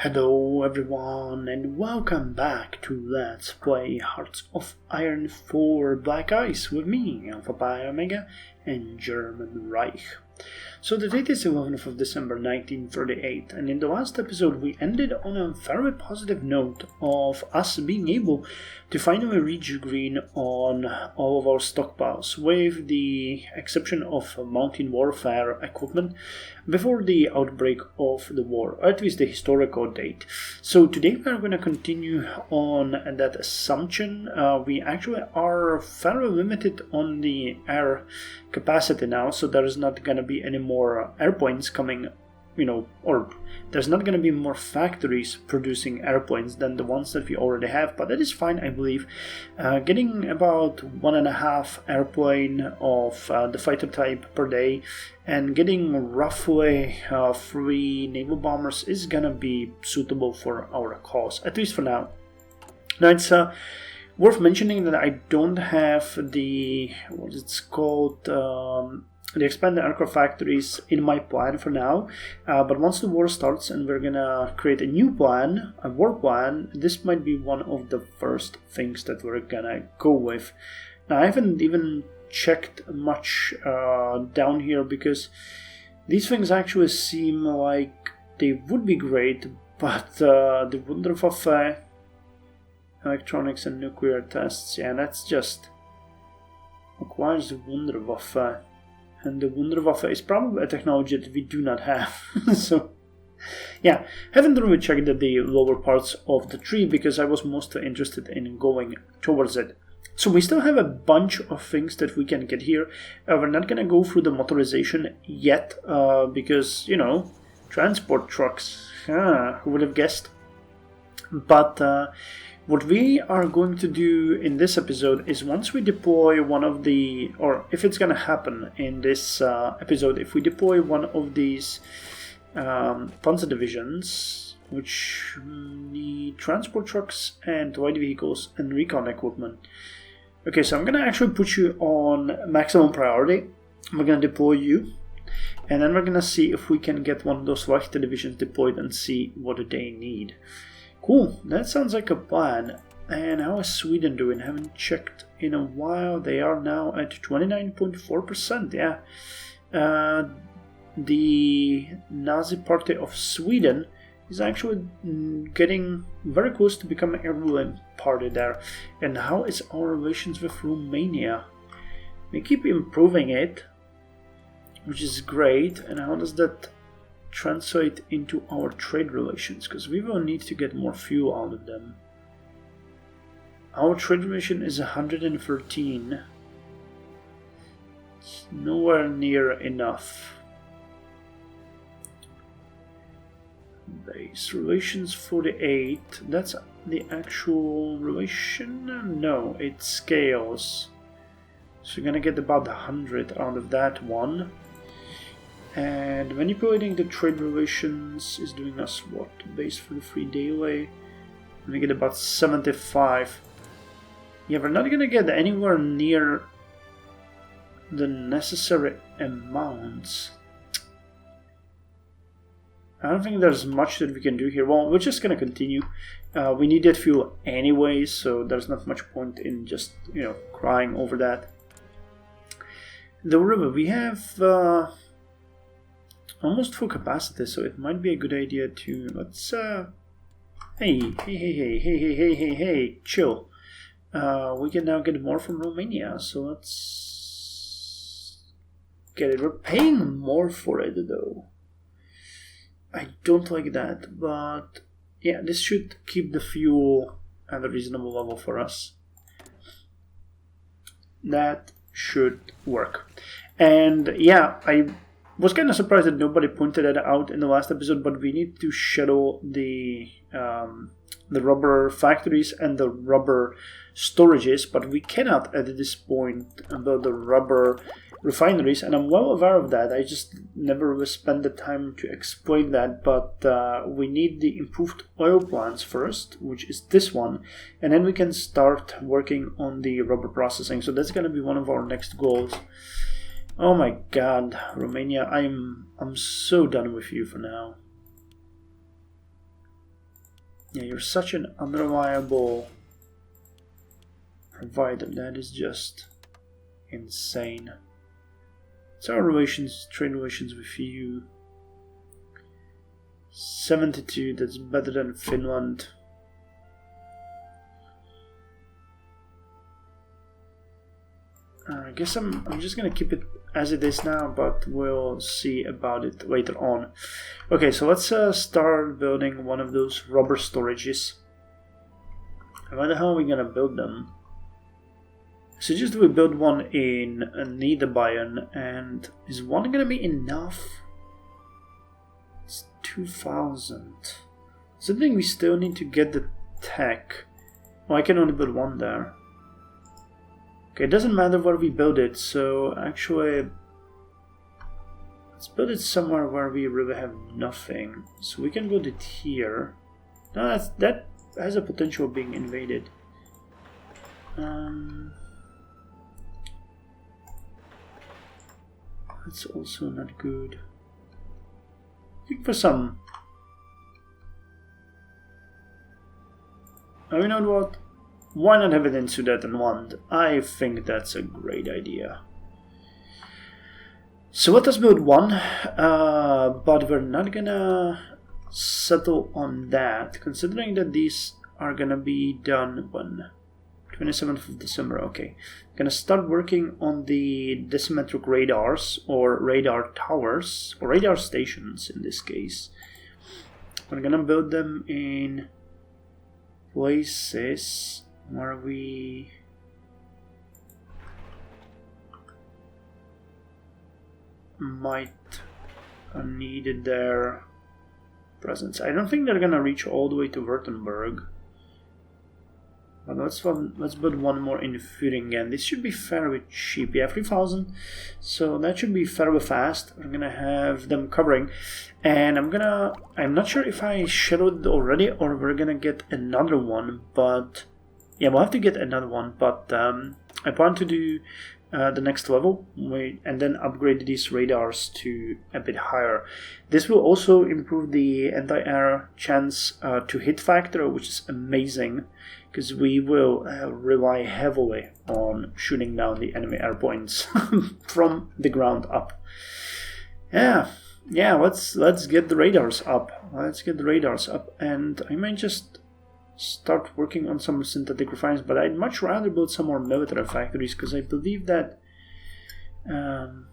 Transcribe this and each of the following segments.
Hello everyone and welcome back to Let's Play Hearts of Iron 4 Black Ice with me, Alpha Pi Omega and German Reich. So the date is 11th of December 1938, and in the last episode we ended on a very positive note of us being able to finally reach green on all of our stockpiles, with the exception of mountain warfare equipment, before the outbreak of the war, or at least the historical date. So today we are going to continue on that assumption. We actually are fairly limited on the air capacity now, so there is not going to be any more airplanes coming, or there's not going to be more factories producing airplanes than the ones that we already have, but that is fine, I believe. Getting about 1.5 airplane of the fighter type per day and getting roughly 3 naval bombers is going to be suitable for our cause, at least for now. Now it's worth mentioning that I don't have the, the expanded aircraft factories in my plan for now, but once the war starts and we're gonna create a new plan, a war plan, this might be one of the first things that we're gonna go with. Now I haven't even checked much down here, because these things actually seem like they would be great, but the Wunderwaffe, electronics and nuclear tests, yeah, that's just requires the Wunderwaffe. And the Wunderwaffe is probably a technology that we do not have. So, yeah, haven't really checked the lower parts of the tree because I was mostly interested in going towards it. So we still have a bunch of things that we can get here. We're not going to go through the motorization yet because, transport trucks. Who would have guessed? But what we are going to do in this episode is, once we deploy one of the, or if it's going to happen in this episode, if we deploy one of these panzer divisions, which need transport trucks and light vehicles and recon equipment. Okay, so I'm going to actually put you on maximum priority. We're going to deploy you, and then we're going to see if we can get one of those light divisions deployed and see what they need. Cool, that sounds like a plan. And how is Sweden doing? Haven't checked in a while. They are now at 29.4%. Yeah. The Nazi Party of Sweden is actually getting very close to becoming a ruling party there. And how is our relations with Romania? We keep improving it, which is great. And how does that translate into our trade relations? Because we will need to get more fuel out of them. Our trade relation is 113. It's nowhere near enough. Base relations 48. That's the actual relation? No, it scales. So you're gonna get about 100 out of that one. And manipulating the trade relations is doing us what? Base for the free daily. We get about 75. Yeah, we're not gonna get anywhere near the necessary amounts. I don't think there's much that we can do here. Well, we're just gonna continue. We need that fuel anyway, so there's not much point in just, crying over that. The river, we have almost full capacity, so it might be a good idea to, let's hey, chill. We can now get more from Romania, so let's get it. We're paying more for it though. I don't like that, but yeah, this should keep the fuel at a reasonable level for us. That should work. And yeah, I was kind of surprised that nobody pointed that out in the last episode, but we need to schedule the rubber factories and the rubber storages, but we cannot at this point build the rubber refineries, and I'm well aware of that. I just never really spent the time to explain that, but we need the improved oil plants first, which is this one, and then we can start working on the rubber processing. So that's going to be one of our next goals. Oh my god, Romania, I'm so done with you for now. Yeah, you're such an unreliable provider. That is just insane. So our relations, trade relations with you. 72, that's better than Finland. I guess I'm just gonna keep it as it is now, but we'll see about it later on. Okay, so let's start building one of those rubber storages. How the hell are we gonna build them? I suggest we build one in Niederbayern, and is one gonna be enough? It's 2000. So I think we still need to get the tech. Oh, I can only build one there. Okay, it doesn't matter where we build it, so actually let's build it somewhere where we really have nothing. So we can build it here. No, that has a potential of being invaded. That's also not good. I think for some... Oh, you know what? Why not have it in Sudeten 1? I think that's a great idea. So let us build one, but we're not gonna settle on that, considering that these are gonna be done when? 27th of December, okay. Gonna start working on the dismantle radars, or radar towers, or radar stations in this case. We're gonna build them in places where we might need their presence. I don't think they're gonna reach all the way to Württemberg. But let's build one more in Thüringen. This should be fairly cheap. Yeah, 3,000. So that should be fairly fast. We're gonna have them covering. And I'm not sure if I shadowed it already or we're gonna get another one, but yeah, we'll have to get another one, but I plan to do the next level and then upgrade these radars to a bit higher. This will also improve the anti-air chance to hit factor, which is amazing, because we will rely heavily on shooting down the enemy air points from the ground up. Yeah, let's get the radars up. And I might just start working on some synthetic refineries, but I'd much rather build some more military factories, because I believe that oh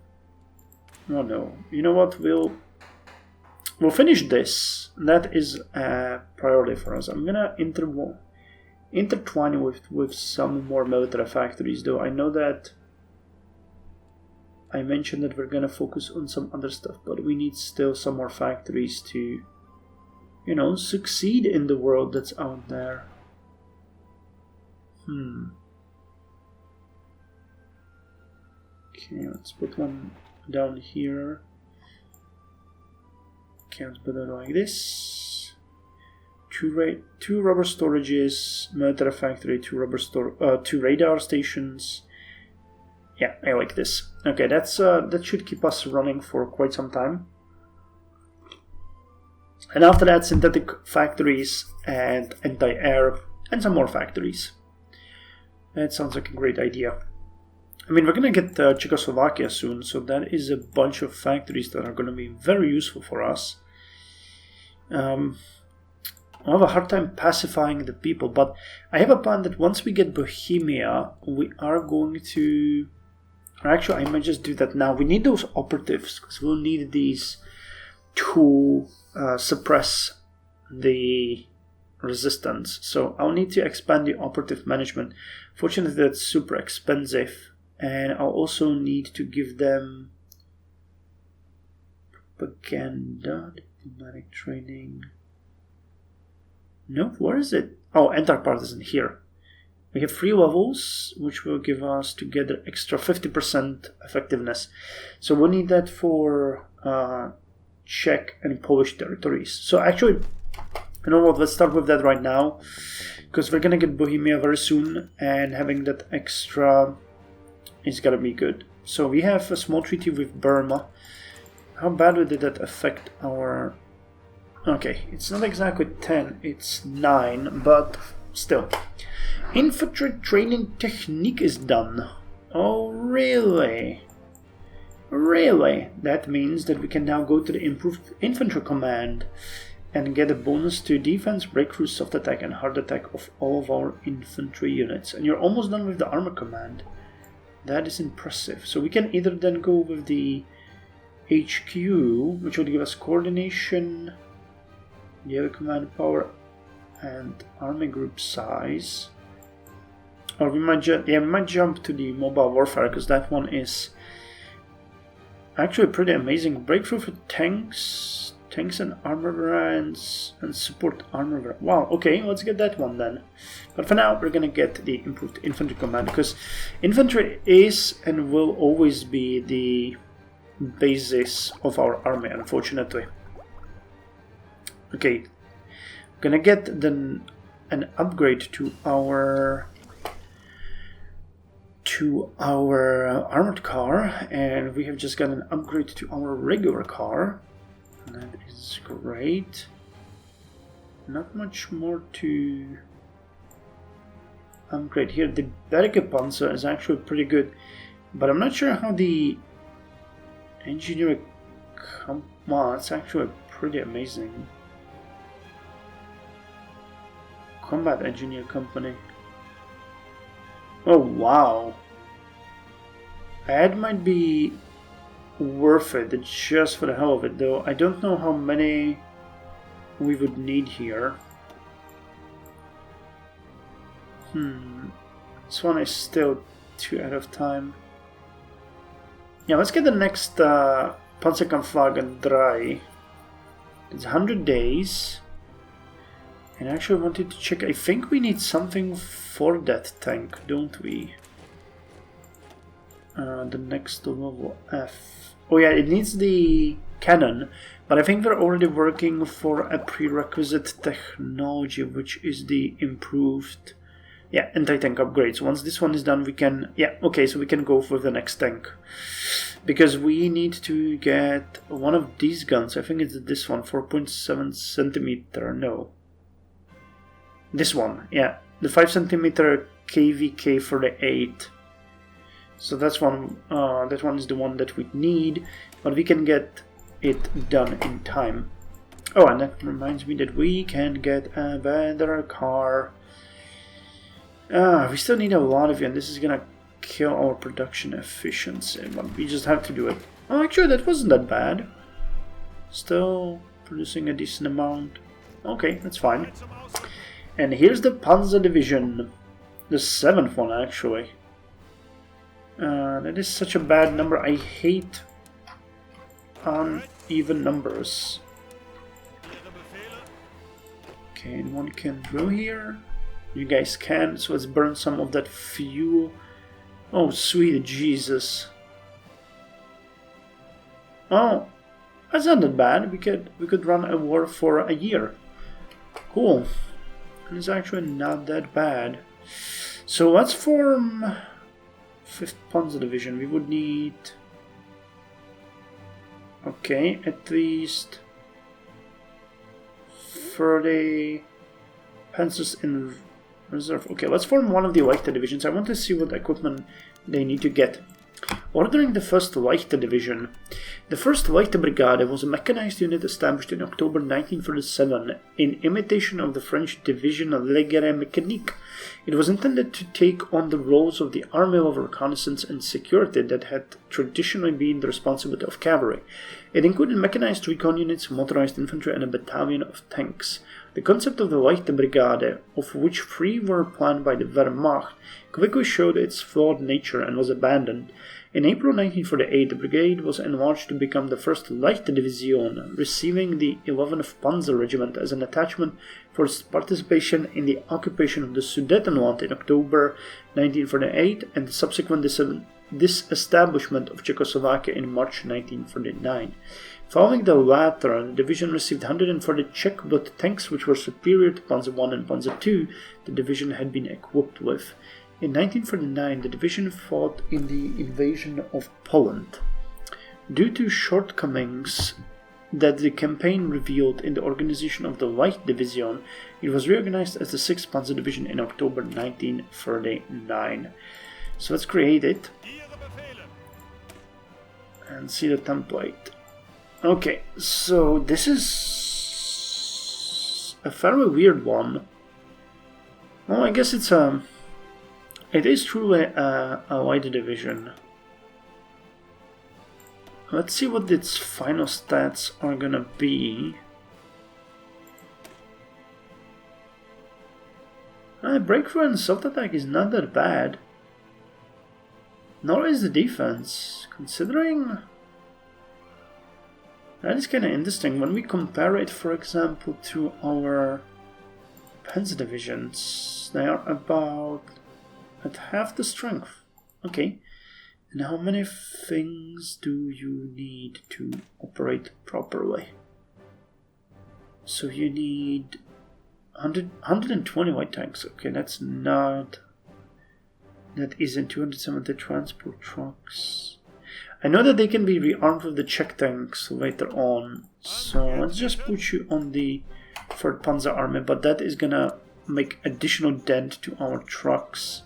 no, you know what, we'll finish this. That is a priority for us. I'm gonna intertwine with some more military factories, though I know that I mentioned that we're gonna focus on some other stuff, but we need still some more factories to, you know, succeed in the world that's out there. Okay, let's put one down here. Okay, let's put it like this. Two rubber storages, military factory, two radar stations. Yeah, I like this. Okay, that should keep us running for quite some time. And after that, synthetic factories and anti-air and some more factories. That sounds like a great idea. I mean, we're going to get Czechoslovakia soon, so that is a bunch of factories that are going to be very useful for us. I'll have a hard time pacifying the people, but I have a plan that once we get Bohemia, we are going to... Or actually, I might just do that now. We need those operatives, because we'll need these to suppress the resistance. So I'll need to expand the operative management. Fortunately, that's super expensive. And I'll also need to give them propaganda, diplomatic training. No, where is it? Oh, anti-partisan here. We have 3 levels, which will give us together extra 50% effectiveness. So we'll need that for Czech and Polish territories. So actually, you know what, let's start with that right now, because we're gonna get Bohemia very soon, and having that extra is gonna be good. So we have a small treaty with Burma. How badly did that affect our... Okay, it's not exactly 10, it's 9, but still. Infantry training technique is done. Oh, really? Really? That means that we can now go to the improved infantry command and get a bonus to defense, breakthrough, soft attack, and hard attack of all of our infantry units. And you're almost done with the armor command. That is impressive. So we can either then go with the HQ, which would give us coordination, the command power, and army group size. Or we might jump to the mobile warfare, because that one is actually pretty amazing. Breakthrough for tanks and armor variants, and support armor variants. Wow, okay, let's get that one then. But for now, we're gonna get the improved infantry command, because infantry is and will always be the basis of our army, unfortunately. Okay, we're gonna get an upgrade to our armored car, and we have just got an upgrade to our regular car. That is great. Not much more to upgrade here. The Bergepanzer is actually pretty good, but I'm not sure how the engineering well, it's actually pretty amazing. Combat engineer company. Oh wow. That might be worth it just for the hell of it, though. I don't know how many we would need here. This one is still 2 out of time. Yeah, let's get the next Panzerkampfwagen 3. It's 100 days. And actually I wanted to check, I think we need something for that tank, don't we? The next level F. Oh yeah, it needs the cannon, but I think we're already working for a prerequisite technology, which is the improved anti-tank upgrades. Once this one is done, we can so we can go for the next tank, because we need to get one of these guns. I think it's this one, 4.7 centimeter. No, this one, yeah, the 5 centimeter KVK for the 8. So that's one. That one is the one that we need, but we can get it done in time. Oh, and that reminds me that we can get a better car. We still need a lot of it, and this is gonna kill our production efficiency, but we just have to do it. Oh, actually, that wasn't that bad. Still producing a decent amount. Okay, that's fine. And here's the Panzer Division, the 7th one actually. That is such a bad number. I hate uneven numbers. Okay, and one can drill here. You guys can, so let's burn some of that fuel. Oh, sweet Jesus. Oh, that's not that bad. We could run a war for a year. Cool. And it's actually not that bad. So let's form 5th Panzer Division. We would need, okay, at least 30 Panzers in reserve. Okay, let's form one of the Leichter divisions. I want to see what equipment they need to get. Ordering the 1st Leichter Division. The 1st Leichter Brigade was a mechanized unit established in October 1937 in imitation of the French Division Légère Mécanique. It was intended to take on the roles of the army of reconnaissance and security that had traditionally been the responsibility of cavalry. It included mechanized recon units, motorized infantry, and a battalion of tanks. The concept of the Leichter Brigade, of which 3 were planned by the Wehrmacht, quickly showed its flawed nature and was abandoned. In April 1948, the brigade was enlarged to become the 1st Leichter Division, receiving the 11th Panzer Regiment as an attachment for its participation in the occupation of the Sudetenland in October 1948 and the subsequent disestablishment of Czechoslovakia in March 1949. Following the latter, the division received 140 Czech blood tanks, which were superior to Panzer I and Panzer II the division had been equipped with. In 1949, the division fought in the invasion of Poland. Due to shortcomings that the campaign revealed in the organization of the Light Division, it was reorganized as the 6th Panzer Division in October 1939. So let's create it and see the template. Okay, so this is a fairly weird one. Well, I guess it is truly a Light Division. Let's see what its final stats are gonna be. Breakthrough and soft attack is not that bad. Nor is the defense, considering... That is kinda interesting. When we compare it, for example, to our Panzer divisions, they are about at half the strength. Okay. And how many things do you need to operate properly? So you need 120 light tanks. Okay, that's not... That isn't 270 transport trucks. I know that they can be rearmed with the Czech tanks later on. So let's just put you on the 3rd Panzer Army, but that is gonna make additional dent to our trucks.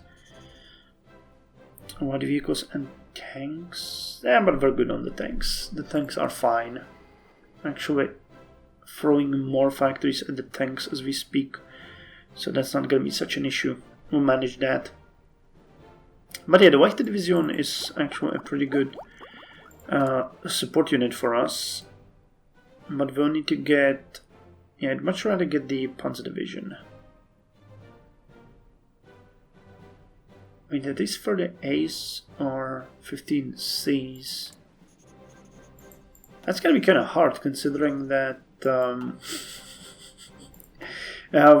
Light vehicles and tanks. Yeah, but we're good on the tanks. The tanks are fine. Actually, throwing more factories at the tanks as we speak. So that's not gonna be such an issue. We'll manage that. But yeah, the Light Division is actually a pretty good support unit for us. But we'll need to get... Yeah, I'd much rather get the Panzer Division. I mean, that is for the A's or 15 C's. That's gonna be kind of hard considering that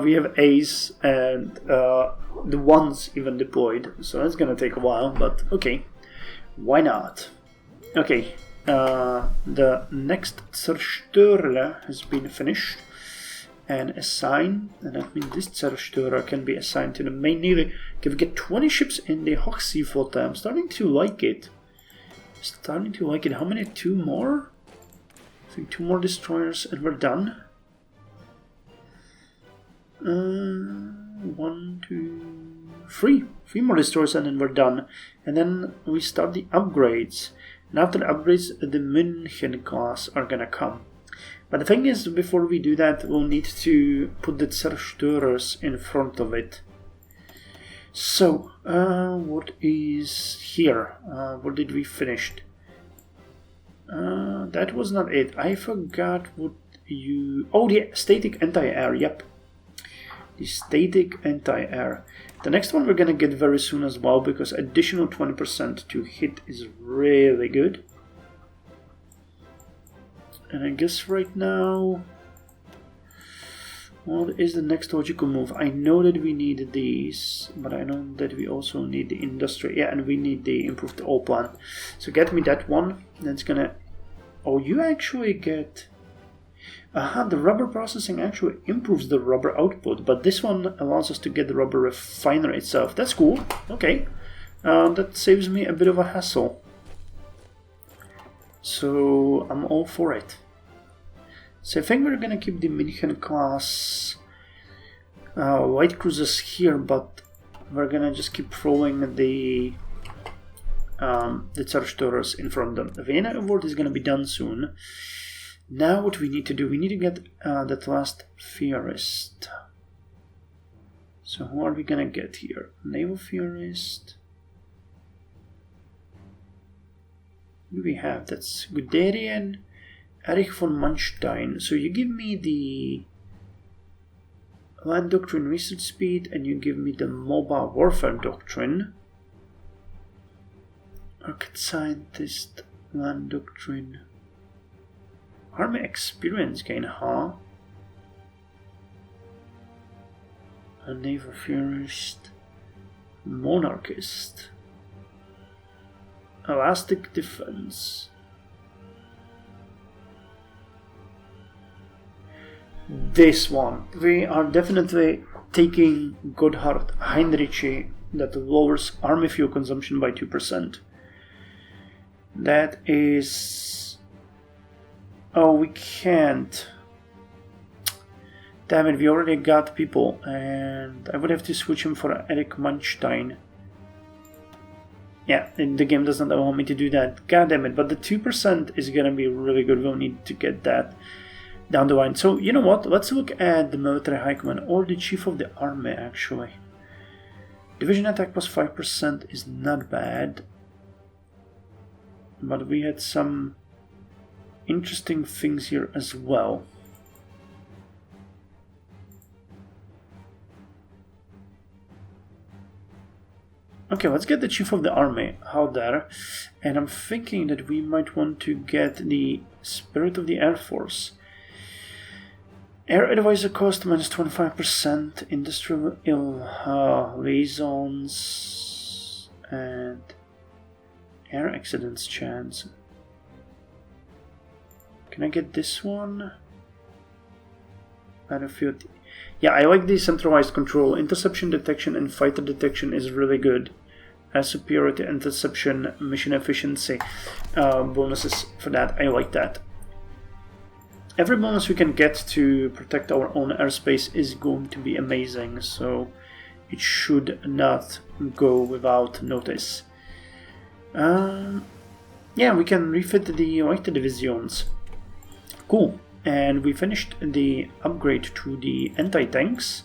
we have A's and the 1's even deployed. So that's gonna take a while, but okay. Why not? Okay, the next Zerstörer has been finished and assigned, and that means this Zerstörer can be assigned to the main navy. Can we get 20 ships in the Hochseeflotte? I'm starting to like it. How many? 2 more? I think 2 more destroyers and we're done. 1, 2, 3. 3 more destroyers and then we're done. And then we start the upgrades. And after the upgrades, the München class are gonna come. But the thing is, before we do that, we'll need to put the Zerstörers in front of it. So, what is here? What did we finish? That was not it. I forgot what you... Oh, the static anti-air, yep. The static anti-air. The next one we're gonna get very soon as well, because additional 20% to hit is really good. And I guess right now, what is the next logical move? I know that we need these, but I know that we also need the industry. Yeah, and we need the improved oil plant. So get me that one. That's gonna... Oh, you actually get... the rubber processing actually improves the rubber output, but this one allows us to get the rubber refinery itself. That's cool. Okay. That saves me a bit of a hassle. So I'm all for it. So I think we're gonna keep the München class light cruisers here, but we're gonna just keep throwing the Zerstörers in front of them. The Vienna award is gonna be done soon. Now what we need to do, we need to get that last theorist. So who are we gonna get here? Naval theorist. Who do we have? That's Guderian, Erich von Manstein. So you give me the land doctrine research speed and you give me the mobile warfare doctrine. Rocket scientist, land doctrine. Army experience gain, huh? A naval theorist. Monarchist. Elastic defense. This one. We are definitely taking Gotthard Heinrichi that lowers army fuel consumption by 2%. That is Oh, we can't. Damn it, we already got people, and I would have to switch him for Eric Manstein. Yeah, the game does not allow me to do that. God damn it, but the 2% is gonna be really good. We'll need to get that down the line. So, you know what? Let's look at the military high command, or the chief of the army, actually. Division attack plus 5% is not bad. But we had some interesting things here as well. Okay, let's get the chief of the army out there, and I'm thinking that we might want to get the spirit of the Air Force. Air advisor cost minus 25%, industrial liaisons, and air accidents chance. Can I get this one? Battlefield. Yeah, I like the centralized control. Interception detection and fighter detection is really good. Superiority, interception, mission efficiency bonuses for that. I like that. Every bonus we can get to protect our own airspace is going to be amazing, so it should not go without notice. Yeah, we can refit the lighter divisions. Cool. And we finished the upgrade to the anti-tanks.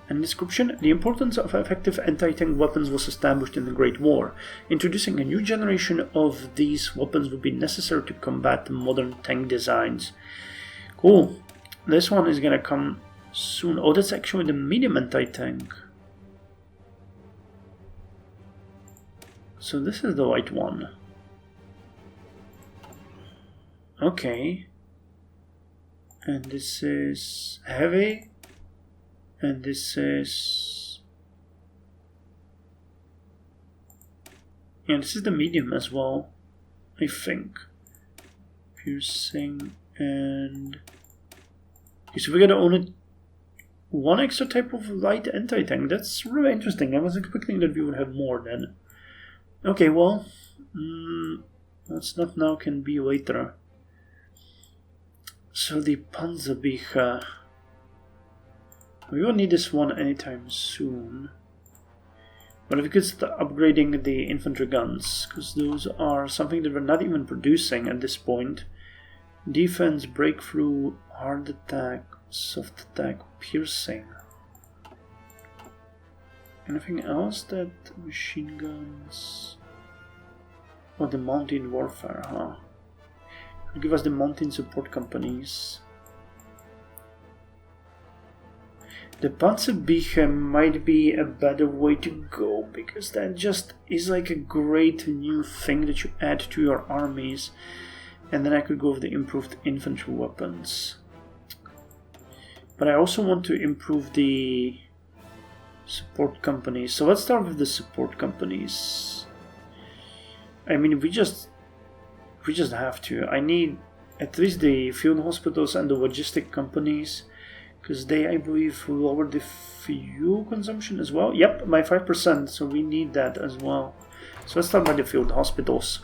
And description: the importance of effective anti-tank weapons was established in the Great War. Introducing a new generation of these weapons would be necessary to combat modern tank designs. Cool. This one is gonna come soon. Oh, that's actually the medium anti-tank. So this is the light one. Okay. And this is heavy. And this is... yeah, this is the medium as well, I think. Piercing and... okay, so we gotta only one extra type of light anti-tank. That's really interesting. I was expecting that we would have more then. Okay, well... that's not now, can be later. So the Panzerbücher... we won't need this one anytime soon. But if we could start upgrading the infantry guns, because those are something that we're not even producing at this point. Defense, breakthrough, hard attack, soft attack, piercing. Anything else that machine guns? Oh, the mountain warfare, huh? It'll give us the mountain support companies. The Panzerbücher might be a better way to go, because that just is like a great new thing that you add to your armies. And then I could go with the improved infantry weapons. But I also want to improve the support companies. So let's start with the support companies. I mean, we just have to. I need at least the field hospitals and the logistic companies, because they, I believe, lower the fuel consumption as well. Yep, by 5%, so we need that as well. So let's start by the field hospitals.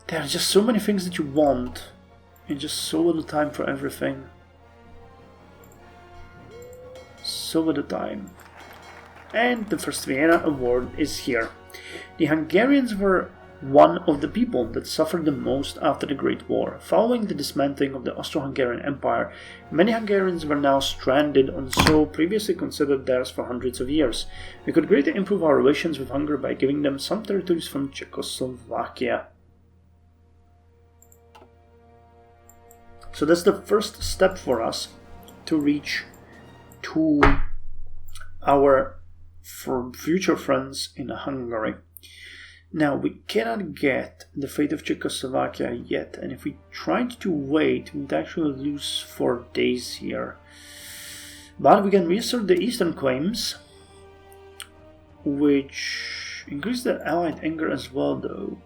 There are just so many things that you want, and just so little time for everything. So little time. And the first Vienna Award is here. The Hungarians were one of the people that suffered the most after the Great War. Following the dismantling of the Austro-Hungarian Empire, many Hungarians were now stranded on soil previously considered theirs for hundreds of years. We could greatly improve our relations with Hungary by giving them some territories from Czechoslovakia. So that's the first step for us to reach to our future friends in Hungary. Now, we cannot get the fate of Czechoslovakia yet, and if we tried to wait, we'd actually lose 4 days here. But we can reassert the eastern claims, which increase the Allied anger as well, though.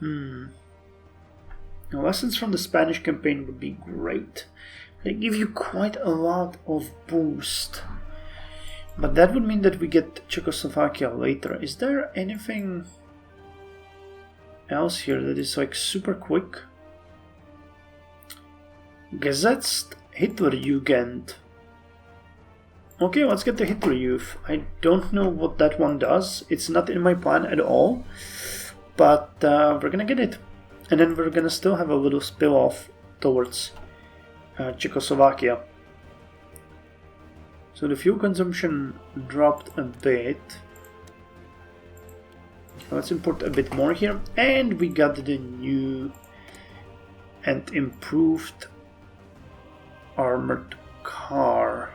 Now, lessons from the Spanish campaign would be great. They give you quite a lot of boost. But that would mean that we get Czechoslovakia later. Is there anything... else here that is like super quick. Gesetzt Hitlerjugend. Okay, let's get the Hitlerjugend. I don't know what that one does. It's not in my plan at all. But we're gonna get it. And then we're gonna still have a little spill off towards Czechoslovakia. So the fuel consumption dropped a bit. Let's import a bit more here. And we got the new and improved armored car.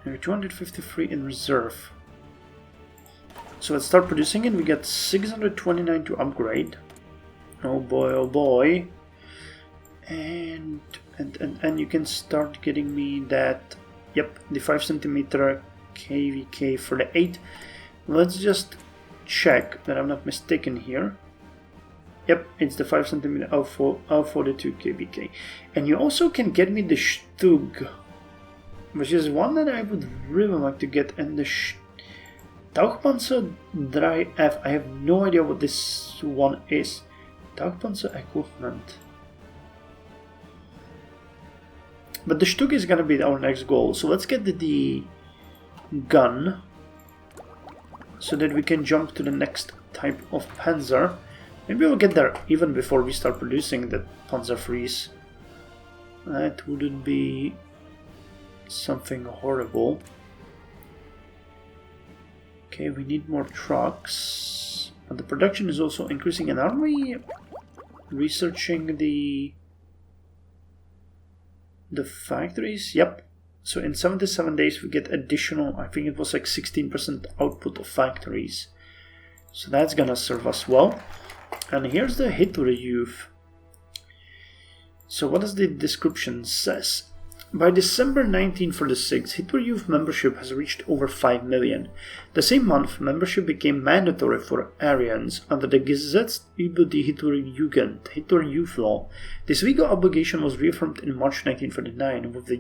253 in reserve. So let's start producing it. We got 629 to upgrade. Oh boy, oh boy. And you can start getting me that. Yep, the 5cm KVK for the 8. Let's just check that I'm not mistaken here. Yep, it's the 5cm L42 KVK. And you also can get me the Stug, which is one that I would really like to get. And the Tauchpanzer 3F, I have no idea what this one is. Tauchpanzer equipment. But the Stug is gonna be our next goal. So let's get the gun, so that we can jump to the next type of Panzer. Maybe we'll get there even before we start producing the Panzer Fries. That wouldn't be something horrible. Okay, we need more trucks. But the production is also increasing. And are we researching the factories? Yep. So in 77 days we get additional, I think it was like 16% output of factories. So that's gonna serve us well. And here's the Hitlerjugend. So what does the description says? By December 1946, Hitlerjugend membership has reached over 5 million. The same month, membership became mandatory for Aryans under the Gesetz über die Hitlerjugend law. This legal obligation was reaffirmed in March 1949 with the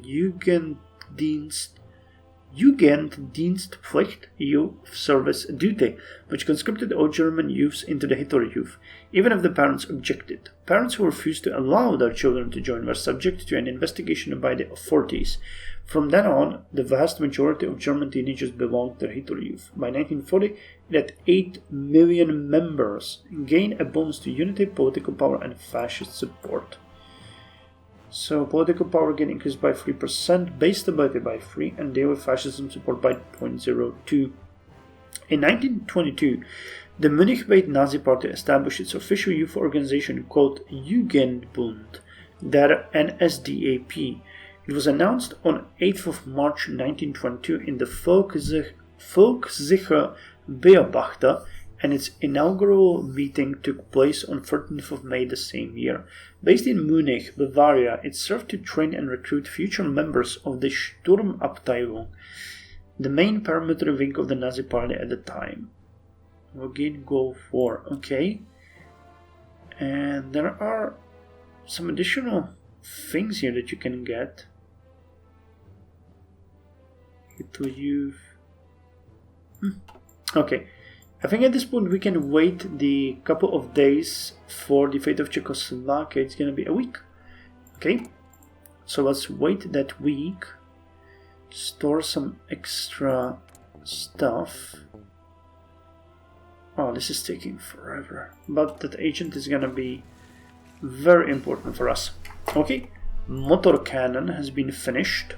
Jugenddienstpflicht, youth service duty, which conscripted all German youths into the Hitlerjugend, even if the parents objected. Parents who refused to allow their children to join were subject to an investigation by the authorities. From then on, the vast majority of German teenagers belonged to the Hitlerjugend. By 1940, it had 8 million members, gained a bonus to unity, political power, and fascist support. So political power gain increased by 3%, base stability by 3, and daily fascism support by 0.02. In 1922, the Munich-based Nazi Party established its official youth organization called Jugendbund, der NSDAP. It was announced on 8th of March 1922 in the Volkssicher Beobachter, and its inaugural meeting took place on 13th of May the same year. Based in Munich, Bavaria, it served to train and recruit future members of the Sturmabteilung, the main paramilitary wing of the Nazi Party at the time. Again, goal 4, okay. And there are some additional things here that you can get. Okay. I think at this point we can wait the couple of days for the fate of Czechoslovakia. It's gonna be a week. Okay, so let's wait that week. Store some extra stuff. Oh, this is taking forever. But that agent is gonna be very important for us. Okay, motor cannon has been finished.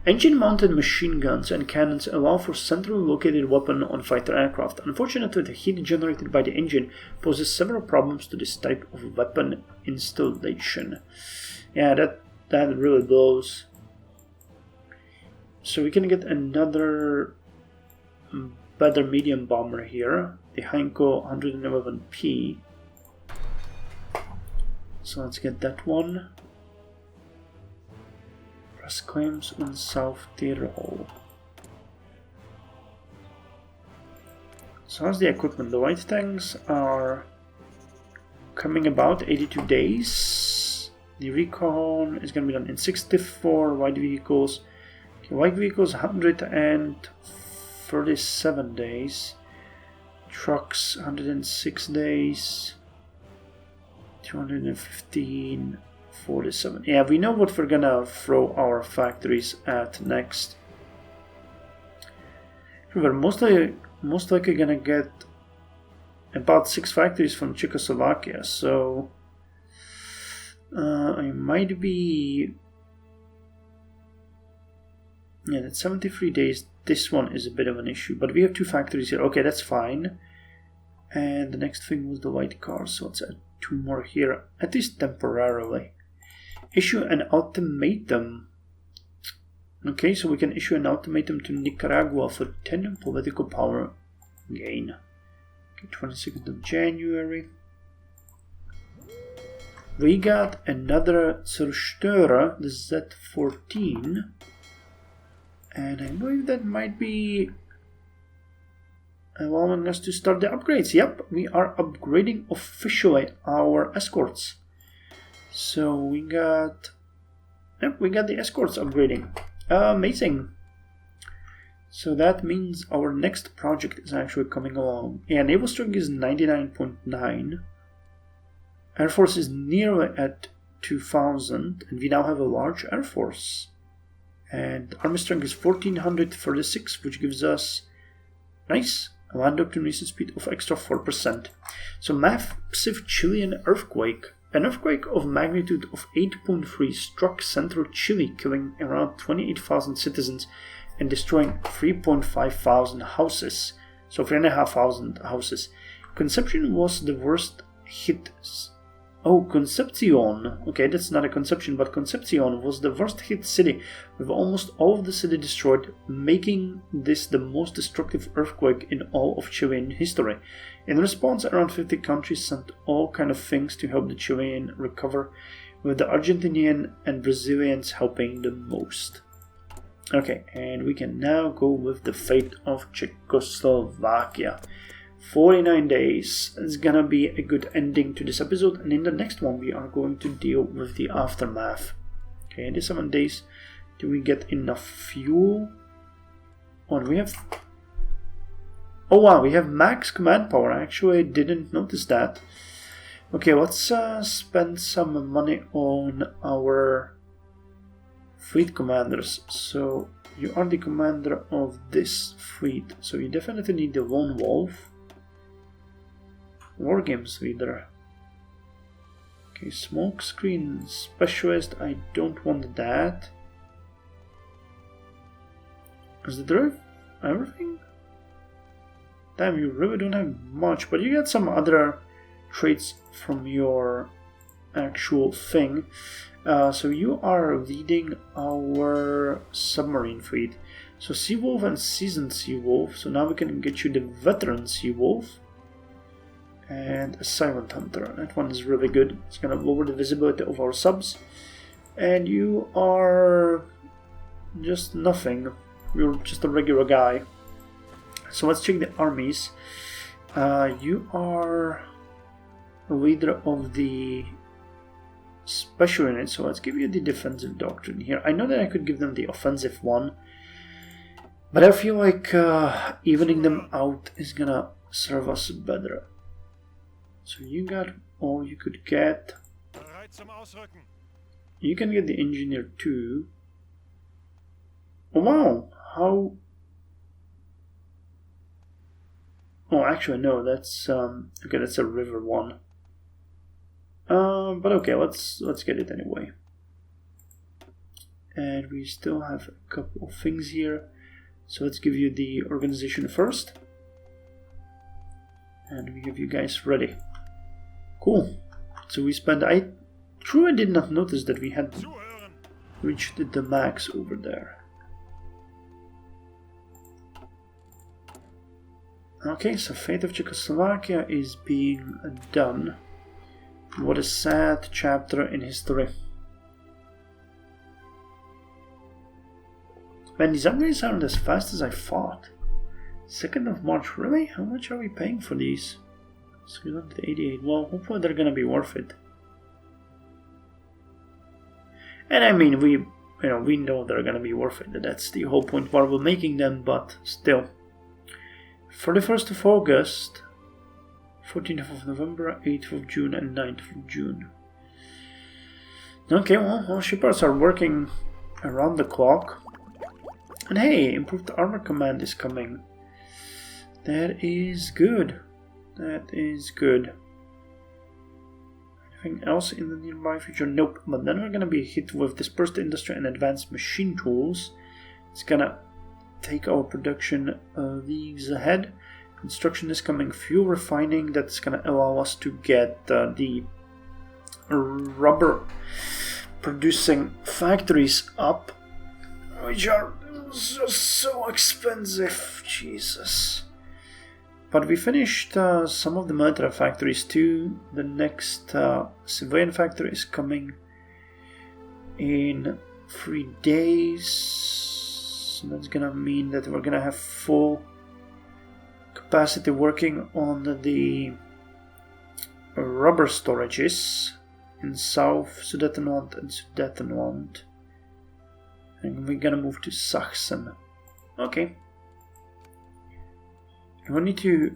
Engine-mounted machine guns and cannons allow for centrally located weapon on fighter aircraft. Unfortunately, the heat generated by the engine poses several problems to this type of weapon installation. Yeah, that really blows. So we can get another better medium bomber here, the Heinkel 111P. So let's get that one. Press claims on South Tyrol. So how's the equipment? The light tanks are coming about 82 days. The recon is going to be done in 64. Light vehicles. Okay, light vehicles 104. 37 days. Trucks, 106 days. 215, 47. Yeah, we know what we're gonna throw our factories at next. We're most likely gonna get about 6 factories from Czechoslovakia, so I might be... Yeah, that's 73 days. This one is a bit of an issue, but we have 2 factories here. Okay, that's fine. And the next thing was the white car, so let's add 2 more here, at least temporarily. Issue an ultimatum. Okay, so we can issue an ultimatum to Nicaragua for 10 political power gain. Okay, 22nd of January. We got another Zerstörer, the Z14. And I believe that might be allowing us to start the upgrades. Yep, we are upgrading officially our escorts. So we got... Yep, we got the escorts upgrading. Amazing. So that means our next project is actually coming along. Yeah, naval strength is 99.9. Air Force is nearly at 2000, and we now have a large Air Force. And army strength is 1436, which gives us nice land optimization speed of extra 4%. So massive Chilean earthquake. An earthquake of magnitude of 8.3 struck central Chile, killing around 28,000 citizens and destroying 3,500 houses. So 3,500 houses. Conception was the worst hit. Oh, Concepcion. Okay, that's not a Conception, but Concepcion was the worst hit city, with almost all of the city destroyed, making this the most destructive earthquake in all of Chilean history. In response, around 50 countries sent all kind of things to help the Chilean recover, with the Argentinian and Brazilians helping the most. Okay, and we can now go with the fate of Czechoslovakia. 49 days. It's gonna be a good ending to this episode, and in the next one we are going to deal with the aftermath. Okay, in the 7 days, do we get enough fuel? Oh, we have... Oh wow, we have max command power. I actually didn't notice that. Okay, let's spend some money on our fleet commanders. So, you are the commander of this fleet, so you definitely need the Lone Wolf. Wargames leader. Okay, smoke screen specialist. I don't want that. Is the drive everything? Damn, you really don't have much, but you get some other traits from your actual thing. So you are leading our submarine fleet. So Seawolf and Seasoned Seawolf. So now we can get you the Veteran Seawolf. And a Silent Hunter. That one is really good. It's gonna lower the visibility of our subs. And you are just nothing. You're just a regular guy. So let's check the armies. You are a leader of the special unit, so let's give you the defensive doctrine here. I know that I could give them the offensive one, but I feel like evening them out is gonna serve us better. So you got all you could get. You can get the engineer too. Oh wow, how... Oh, actually no, that's okay, that's a river one. But okay, let's get it anyway. And we still have a couple of things here. So let's give you the organization first. And we have you guys ready. Cool. So we spent... I truly did not notice that we had reached the max over there. Okay, so fate of Czechoslovakia is being done. What a sad chapter in history. Man, these upgrades aren't as fast as I thought. 2nd of March, really? How much are we paying for these? 388. Well, hopefully they're gonna be worth it. And I mean, we know they're gonna be worth it. That's the whole point why we're making them, but still. 31st of August, 14th of November, 8th of June, and 9th of June. Okay, well, all shippers are working around the clock. And hey, improved armor command is coming. That is good. That is good. Anything else in the nearby future? Nope. But then we're gonna be hit with dispersed industry and advanced machine tools. It's gonna take our production leagues ahead. Construction is coming. Fuel refining. That's gonna allow us to get the rubber producing factories up, which are just so expensive. Jesus. But we finished some of the military factories too. The next civilian factory is coming in 3 days. So that's gonna mean that we're gonna have full capacity working on the rubber storages in South Sudetenland and Sudetenland. And we're gonna move to Sachsen. Okay. We need to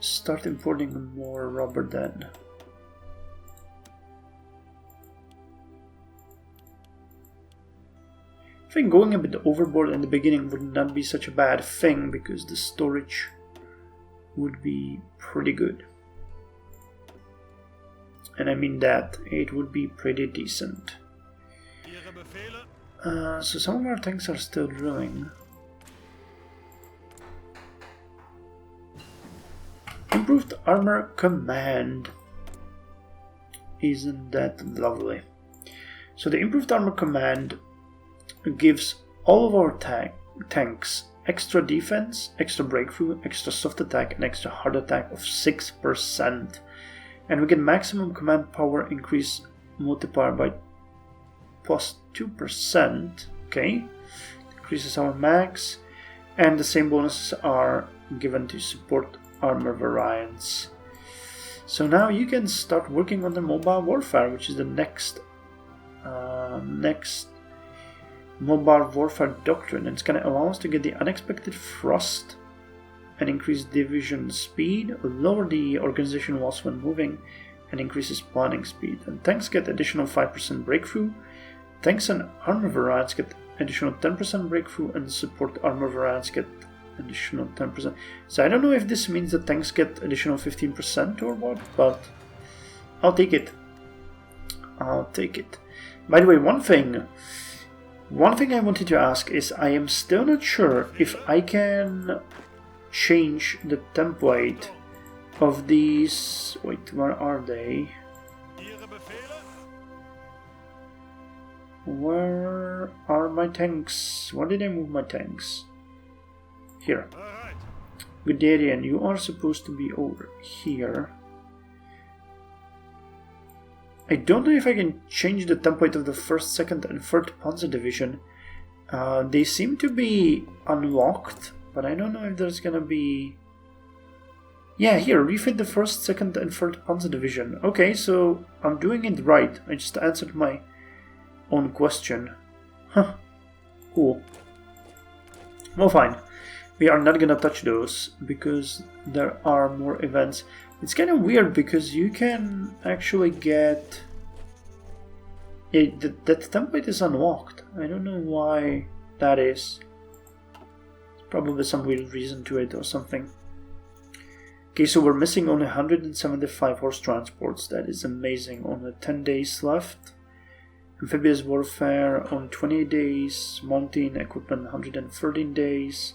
start importing more rubber then. I think going a bit overboard in the beginning would not be such a bad thing because the storage would be pretty good. And I mean that it would be pretty decent. So some of our tanks are still drilling. Improved armor command. Isn't that lovely? So the improved armor command gives all of our tanks extra defense, extra breakthrough, extra soft attack, and extra hard attack of 6%. And we get maximum command power increase multiplier by plus 2%. Okay, increases our max, and the same bonuses are given to support armor variants. So now you can start working on the mobile warfare, which is the next mobile warfare doctrine. It's going to allow us to get the unexpected thrust and increase division speed, lower the organization walls when moving, and increases planning speed. And tanks get additional 5% breakthrough. Tanks and armor variants get additional 10% breakthrough, and support armor variants get additional 10%. So I don't know if this means that tanks get additional 15% or what, but I'll take it. I'll take it. By the way, one thing I wanted to ask is I am still not sure if I can change the template of these. Wait, where are they? Where are my tanks? Where did I move my tanks? Here. Guderian, you are supposed to be over here. I don't know if I can change the template of the 1st, 2nd, and 3rd Panzer Division. They seem to be unlocked, but I don't know if there's gonna be... Yeah, here, refit the 1st, 2nd, and 3rd Panzer Division. Okay, so I'm doing it right. I just answered my own question. Huh. Cool. Well, fine. We are not gonna touch those because there are more events. It's kind of weird because you can actually get... that template is unlocked. I don't know why that is. There's probably some weird reason to it or something. Okay, so we're missing only 175 horse transports. That is amazing. Only 10 days left. Amphibious warfare on 28 days. Mountain equipment 113 days.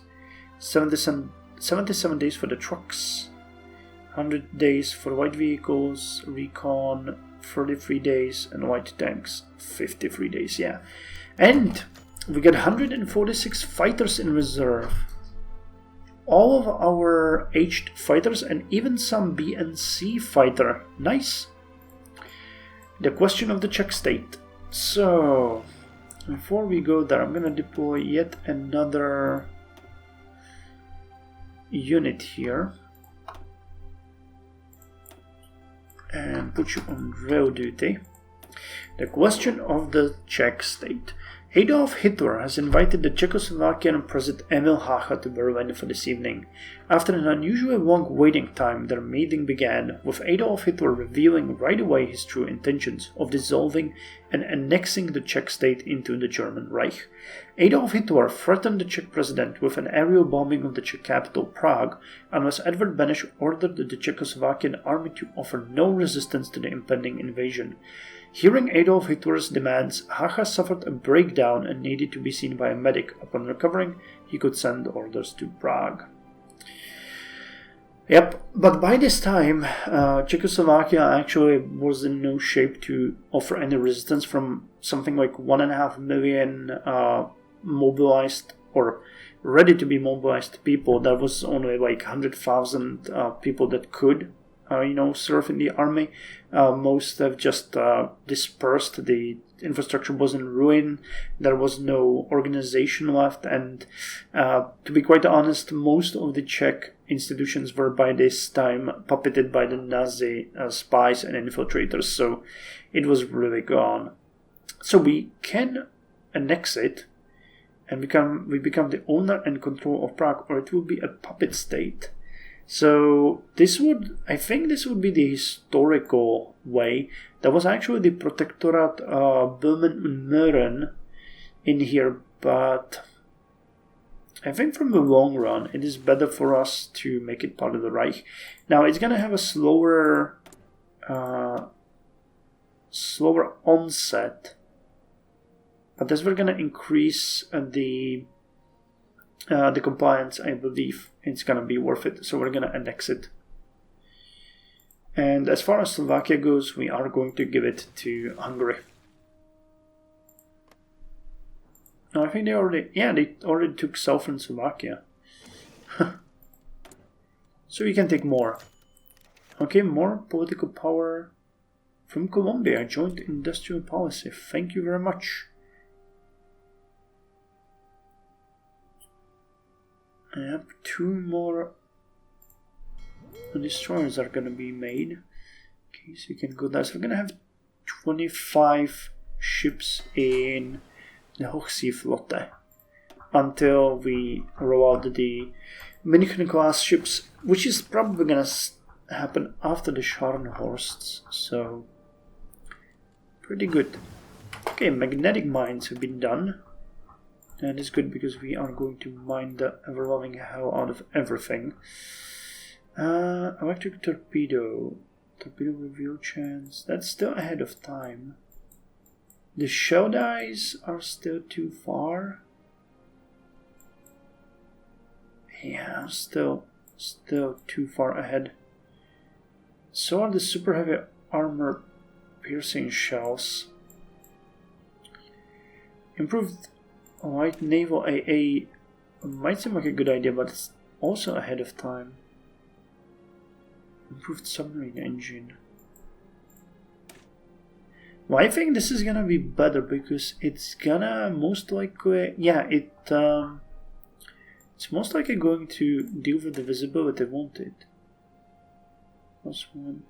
77 days for the trucks. 100 days for light vehicles, recon 33 days, and light tanks 53 days, yeah. And we got 146 fighters in reserve. All of our aged fighters and even some B and C fighter. Nice. The question of the Czech state. So, before we go there, I'm gonna deploy yet another unit here. And put you on rail duty. The question of the Czech state. Adolf Hitler has invited the Czechoslovakian President Emil Hácha to Berlin for this evening. After an unusually long waiting time, their meeting began, with Adolf Hitler revealing right away his true intentions of dissolving and annexing the Czech state into the German Reich. Adolf Hitler threatened the Czech president with an aerial bombing of the Czech capital, Prague, unless Edvard Beneš ordered the Czechoslovakian army to offer no resistance to the impending invasion. Hearing Adolf Hitler's demands, Hacha suffered a breakdown and needed to be seen by a medic. Upon recovering, he could send orders to Prague. Yep, but by this time, Czechoslovakia actually was in no shape to offer any resistance from something like 1.5 million mobilized or ready to be mobilized people. That was only like 100,000 people that could, serve in the army. Most have just dispersed. The infrastructure was in ruin. There was no organization left, and to be quite honest, most of the Czech institutions were by this time puppeted by the Nazi spies and infiltrators, so it was really gone. So we can annex it, and we become the owner and control of Prague, or it will be a puppet state. So I think this would be the historical way. There was actually the Protectorate Böhmen und Mähren in here, but I think from the long run it is better for us to make it part of the Reich. Now it's gonna have a slower onset, but as we're gonna increase the compliance, I believe it's gonna be worth it. So we're gonna annex it. And as far as Slovakia goes, we are going to give it to Hungary. No, I think they already took southern Slovakia. So we can take more. Okay, more political power from Colombia. Joint industrial policy. Thank you very much. I have 2 more destroyers are gonna be made. Okay, so you can go there. So we're gonna have 25 ships in the Hochseeflotte until we roll out the München class ships, which is probably gonna happen after the Scharnhorsts. So pretty good. Okay, magnetic mines have been done. And it's good because we are going to mine the ever-loving hell out of everything. Electric torpedo. Torpedo reveal chance. That's still ahead of time. The shell dies are still too far. Yeah, still too far ahead. So are the super heavy armor piercing shells. Improved light naval AA might seem like a good idea, but it's also ahead of time. Improved submarine engine. Well, I think this is gonna be better because it's gonna most likely, it's most likely going to deal with the visibility, won't it? +1,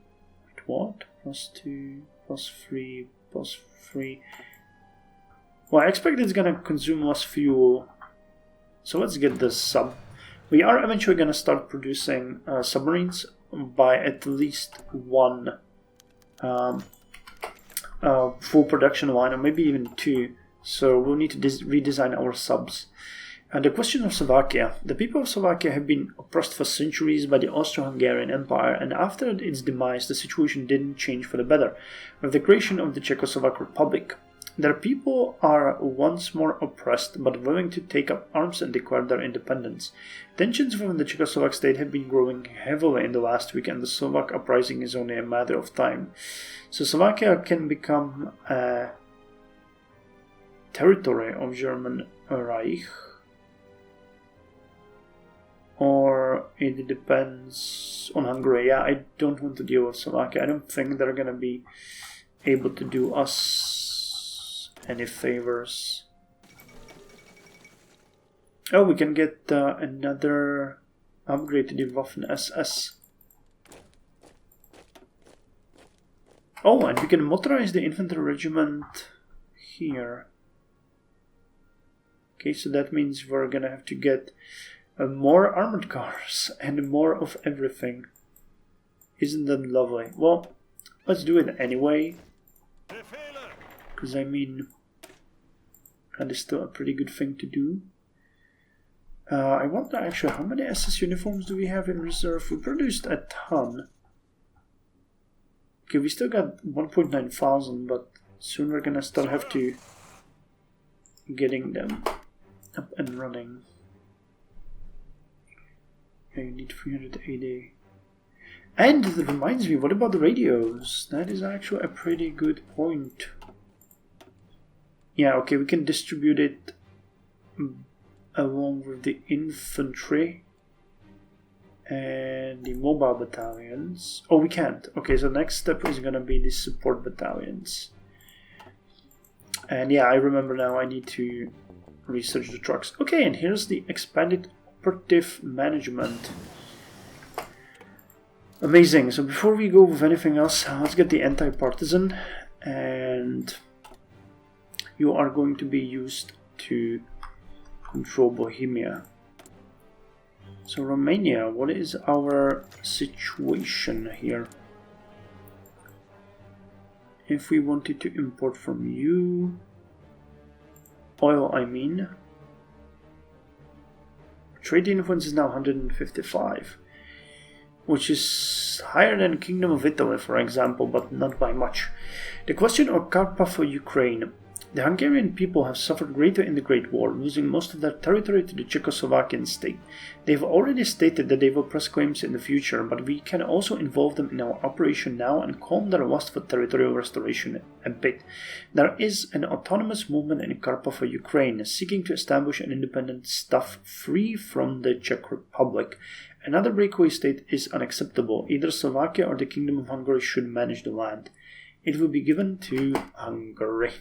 wait, what? +2, +3, +3. Well, I expect it's gonna consume less fuel. So let's get this sub. We are eventually gonna start producing submarines by at least 1 full production line, or maybe even 2. So we'll need to redesign our subs. And the question of Slovakia. The people of Slovakia have been oppressed for centuries by the Austro-Hungarian Empire, and after its demise, the situation didn't change for the better. With the creation of the Czechoslovak Republic, their people are once more oppressed, but willing to take up arms and declare their independence. Tensions within the Czechoslovak state have been growing heavily in the last week, and the Slovak uprising is only a matter of time. So Slovakia can become a territory of German Reich, or it depends on Hungary. Yeah, I don't want to deal with Slovakia. I don't think they're gonna be able to do us any favors. Oh, we can get another upgrade to the Waffen SS. Oh, and we can motorize the infantry regiment here. Okay, so that means we're gonna have to get More armored cars and more of everything. Isn't that lovely? Well, let's do it anyway. Because I mean, that is still a pretty good thing to do. I wonder actually, how many SS uniforms do we have in reserve? We produced a ton. Okay, we still got 1.9 thousand, but soon we're gonna still have to getting them up and running. Yeah, you need 380. And that reminds me, what about the radios? That is actually a pretty good point. Yeah, okay, we can distribute it along with the infantry and the mobile battalions. Oh, we can't. Okay, so next step is gonna be the support battalions. And yeah, I remember now I need to research the trucks. Okay, and here's the expanded operative management. Amazing. So before we go with anything else, let's get the anti-partisan, and you are going to be used to control Bohemia. So Romania, what is our situation here? If we wanted to import from you, oil I mean, trade influence is now 155, which is higher than Kingdom of Italy, for example, but not by much. The question of Karpa for Ukraine. The Hungarian people have suffered greatly in the Great War, losing most of their territory to the Czechoslovakian state. They have already stated that they will press claims in the future, but we can also involve them in our operation now and calm their lust for territorial restoration a bit. There is an autonomous movement in Karpa for Ukraine, seeking to establish an independent state free from the Czech Republic. Another breakaway state is unacceptable. Either Slovakia or the Kingdom of Hungary should manage the land. It will be given to Hungary.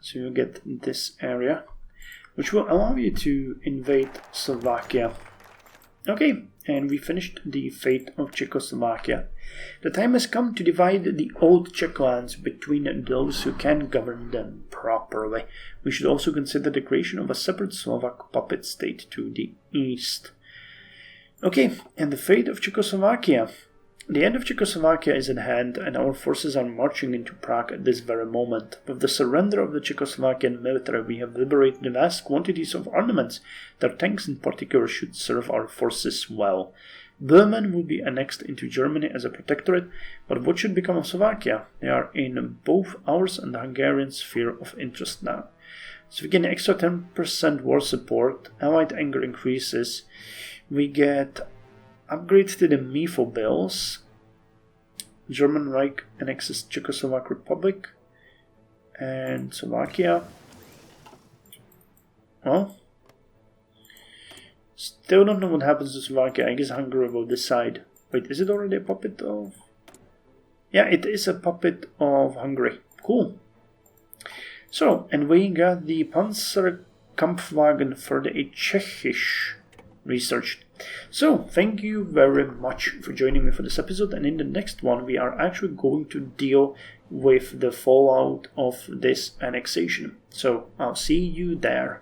So you get this area, which will allow you to invade Slovakia. Okay, and we finished the fate of Czechoslovakia. The time has come to divide the old Czech lands between those who can govern them properly. We should also consider the creation of a separate Slovak puppet state to the east. Okay, and the fate of Czechoslovakia. The end of Czechoslovakia is at hand, and our forces are marching into Prague at this very moment. With the surrender of the Czechoslovakian military, we have liberated vast quantities of armaments. Their tanks in particular should serve our forces well. Böhmen will be annexed into Germany as a protectorate, but what should become of Slovakia? They are in both ours and the Hungarian sphere of interest now. So we get an extra 10% war support, Allied anger increases, we get upgrades to the MIFO bills. German Reich annexes Czechoslovak Republic and Slovakia. Well, still don't know what happens to Slovakia. I guess Hungary will decide. Wait, is it already a puppet of? Yeah, it is a puppet of Hungary. Cool. So, and we got the Panzerkampfwagen for the Czechisch researched. So, thank you very much for joining me for this episode, and in the next one we are actually going to deal with the fallout of this annexation. So, I'll see you there.